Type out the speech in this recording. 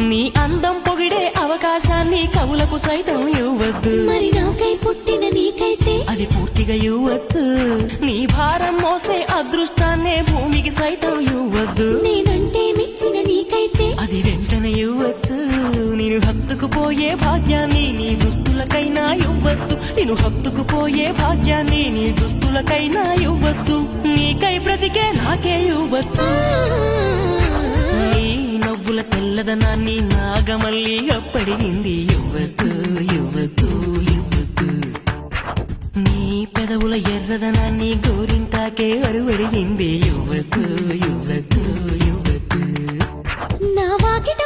నీ అందం పొగిడే అవకాశాన్ని కవులకు సైతం ఇవ్వద్దు. మరి నాకై పుట్టిన నీకైతే అది పూర్తిగా ఇవ్వచ్చు. నీ భారం మోసే అదృష్టాన్నే భూమికి సైతం ఇవ్వద్దు. నేనంటే మెచ్చిన నీకైతే అది వెంటనే ఇవ్వచ్చు. నేను హత్తుకుపోయే భాగ్యాన్ని నీ దుస్తులకైనా ఇవ్వద్దు. నేను హత్తుకుపోయే భాగ్యాన్ని నీ దుస్తులకైనా ఇవ్వద్దు. నీకై బ్రతికే నాకే ఇవ్వచ్చు. నీ నవ్వుల తెల్లదనాన్ని నాగమల్లి అప్పడిగింది. ఇవ్వద్దు ఇవ్వద్దు ఇవ్వద్దు. నీ పెదవుల ఎర్రదనాన్ని గోరింటాకే అరువడిగింది. ఇవ్వద్దు ఇవ్వద్దు ఇవ్వద్దు. నా వాకిట